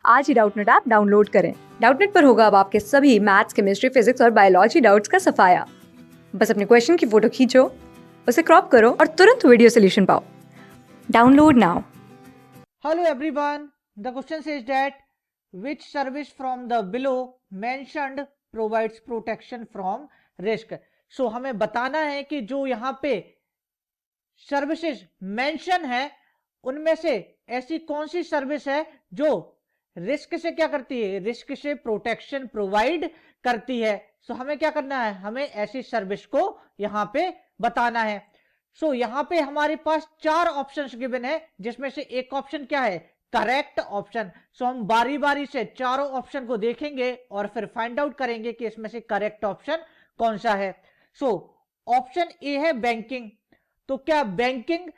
आज ही Doubtnut app download करें। Doubtnut पर होगा अब आपके सभी मैथ्स, केमिस्ट्री, फिजिक्स और बायोलॉजी डाउट्स का सफाया। बस अपने क्वेश्चन की फोटो खींचो, उसे क्रॉप करो और तुरंत वीडियो सोल्यूशन पाओ। Download now. Hello everyone. The question says that which service from the below mentioned provides protection from risk. So हमें बताना है कि जो यहाँ पे सर्विसेज मेंशन है उनमें से ऐसी कौन सी सर्विस है जो रिस्क से क्या करती है, रिस्क से प्रोटेक्शन प्रोवाइड करती है। सो हमें क्या करना है, हमें ऐसी सर्विस को यहाँ पे बताना है। सो यहाँ पे हमारे पास चार ऑप्शंस गिवन है जिसमें से एक ऑप्शन क्या है, करेक्ट ऑप्शन। सो हम बारी बारी से चारों ऑप्शन को देखेंगे और फिर फाइंड आउट करेंगे कि इसमें से करेक्ट ऑप्शन कौन सा है। सो ऑप्शन ए है बैंकिंग। तो क्या बैंकिंग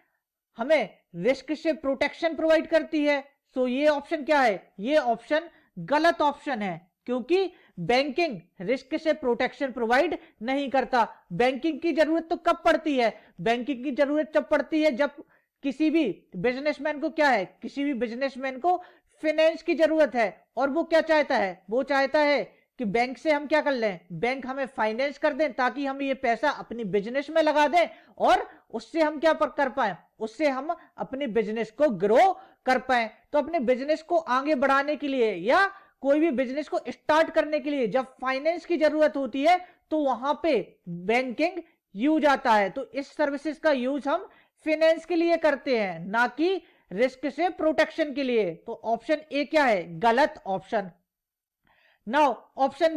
हमें रिस्क से प्रोटेक्शन प्रोवाइड करती है? सो ये ऑप्शन क्या है, ये ऑप्शन गलत ऑप्शन है, क्योंकि बैंकिंग रिस्क से प्रोटेक्शन प्रोवाइड नहीं करता। बैंकिंग की जरूरत तो कब पड़ती है, बैंकिंग की जरूरत तब पड़ती है जब किसी भी बिजनेसमैन को क्या है, किसी भी बिजनेसमैन को फाइनेंस की जरूरत है। और वो क्या चाहता है, वो चाहता है कि बैंक से हम क्या कर लें, बैंक हमें फाइनेंस कर दें ताकि हम ये पैसा अपनी बिजनेस में लगा दें और उससे हम क्या कर पाए, उससे हम अपने बिजनेस को ग्रो कर पाए। तो अपने बिजनेस को आगे बढ़ाने के लिए या कोई भी बिजनेस को स्टार्ट करने के लिए जब फाइनेंस की जरूरत होती है तो वहां पे बैंकिंग यूज आता है। तो इस सर्विसेज का यूज हम फाइनेंस के लिए करते हैं, ना कि रिस्क से प्रोटेक्शन के लिए। तो ऑप्शन ए क्या है, गलत ऑप्शन। नाउ ऑप्शन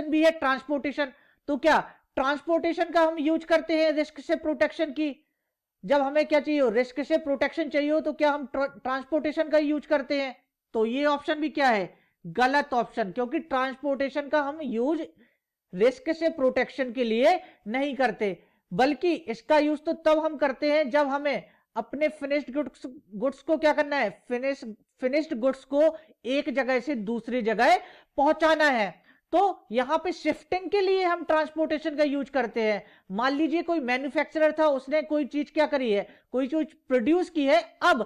बी है ट्रांसपोर्टेशन। तो क्या ट्रांसपोर्टेशन का हम यूज करते हैं रिस्क से प्रोटेक्शन की? जब हमें क्या चाहिए हो, रिस्क से प्रोटेक्शन चाहिए हो, तो क्या हम ट्रांसपोर्टेशन का यूज करते हैं? तो ये ऑप्शन भी क्या है, गलत ऑप्शन, क्योंकि ट्रांसपोर्टेशन का हम यूज रिस्क से प्रोटेक्शन के लिए नहीं करते, बल्कि इसका यूज तो तब हम करते हैं जब हमें अपने फिनिश्ड गुड्स को क्या करना है, फिनिश्ड गुड्स को एक जगह से दूसरी जगह पहुंचाना है। तो यहां पे शिफ्टिंग के लिए हम ट्रांसपोर्टेशन का यूज करते हैं। मान लीजिए कोई मैन्युफैक्चरर था, उसने कोई चीज क्या करी है, कोई चीज प्रोड्यूस की है। अब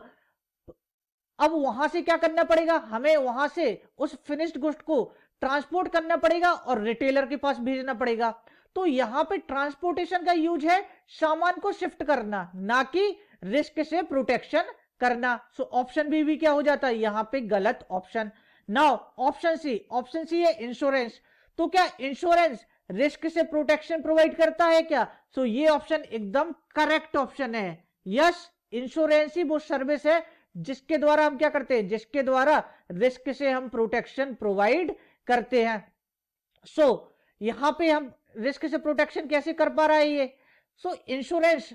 वहां से क्या करना पड़ेगा, हमें वहां से उस फिनिश्ड गुड्स को ट्रांसपोर्ट करना पड़ेगा और रिटेलर के पास भेजना पड़ेगा। तो यहां पे ट्रांसपोर्टेशन का यूज है सामान को शिफ्ट करना, ना कि रिस्क से प्रोटेक्शन करना। सो ऑप्शन भी क्या हो जाता है, यहां पे गलत ऑप्शन। नाउ ऑप्शन सी है इंश्योरेंस। तो क्या इंश्योरेंस रिस्क से प्रोटेक्शन प्रोवाइड करता है क्या? सो ये ऑप्शन एकदम करेक्ट ऑप्शन है। यस, इंश्योरेंस ही वो सर्विस है जिसके द्वारा हम क्या करते हैं, जिसके द्वारा रिस्क से हम प्रोटेक्शन प्रोवाइड करते हैं। सो यहां पे हम रिस्क से प्रोटेक्शन कैसे कर पा रहा है ये? इंश्योरेंस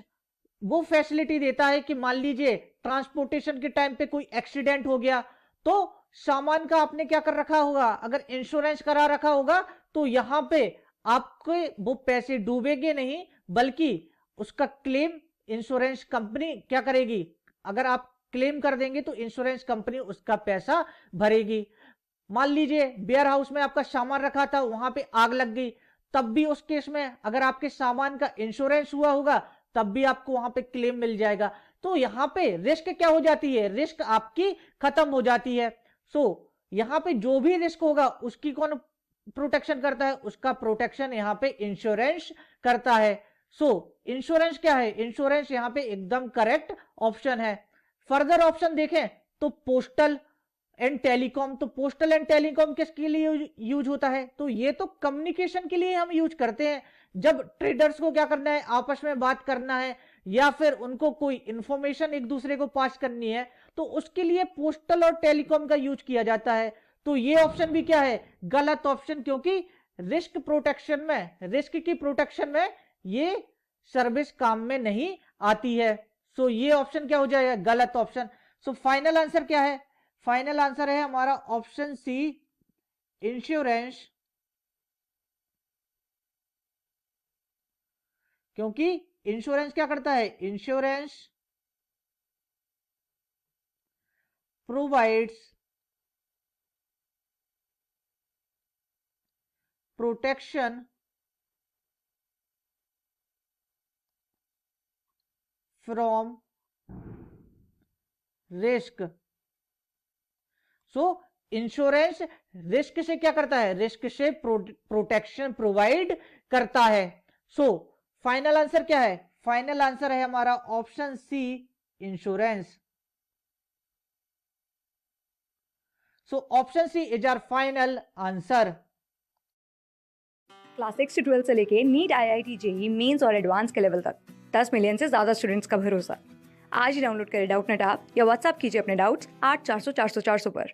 वो फैसिलिटी देता है कि मान लीजिए ट्रांसपोर्टेशन के टाइम पे कोई एक्सीडेंट हो गया, तो सामान का आपने क्या कर रखा होगा, अगर इंश्योरेंस करा रखा होगा तो यहां पे आपके वो पैसे डूबेंगे नहीं, बल्कि उसका क्लेम इंश्योरेंस कंपनी क्या करेगी, अगर आप क्लेम कर देंगे तो इंश्योरेंस कंपनी उसका पैसा भरेगी। मान लीजिए वेयर हाउस में आपका सामान रखा था, वहां पे आग लग गई, तब भी उस केस में अगर आपके सामान का इंश्योरेंस हुआ होगा तब भी आपको वहां पे क्लेम मिल जाएगा। तो यहां पे रिस्क क्या हो जाती है, रिस्क आपकी खत्म हो जाती है। सो यहां पे जो भी रिस्क होगा उसकी कौन प्रोटेक्शन करता है, उसका प्रोटेक्शन यहाँ पे इंश्योरेंस करता है। इंश्योरेंस क्या है, इंश्योरेंस यहाँ पे एकदम करेक्ट ऑप्शन है। फर्दर ऑप्शन देखें तो पोस्टल एंड टेलीकॉम। तो पोस्टल एंड टेलीकॉम किसके लिए यूज होता है, तो ये तो कम्युनिकेशन के लिए हम यूज करते हैं। जब ट्रेडर्स को क्या करना है, आपस में बात करना है या फिर उनको कोई इंफॉर्मेशन एक दूसरे को पास करनी है, तो उसके लिए पोस्टल और टेलीकॉम का यूज किया जाता है। तो ये ऑप्शन भी क्या है, गलत ऑप्शन, क्योंकि रिस्क प्रोटेक्शन में, रिस्क की प्रोटेक्शन में ये सर्विस काम में नहीं आती है। ये ऑप्शन क्या हो जाएगा, गलत ऑप्शन। फाइनल आंसर क्या है, फाइनल आंसर है हमारा ऑप्शन सी, इंश्योरेंस। क्योंकि इंश्योरेंस क्या करता है, insurance provides protection from risk. Insurance risk से क्या करता है, रिस्क से प्रोटेक्शन प्रोवाइड करता है। सो फाइनल आंसर क्या है, फाइनल आंसर है हमारा option C, insurance. So option C is our final answer. Class 6 से 12 से लेके नीट, IIT, जेई मेंस और एडवांस के लेवल तक 10 मिलियन से ज़्यादा स्टूडेंट्स का भरोसा। आज ही डाउनलोड करें डाउटनेट ऐप या व्हाट्सएप कीजिए अपने डाउट्स 8400 400 400 पर।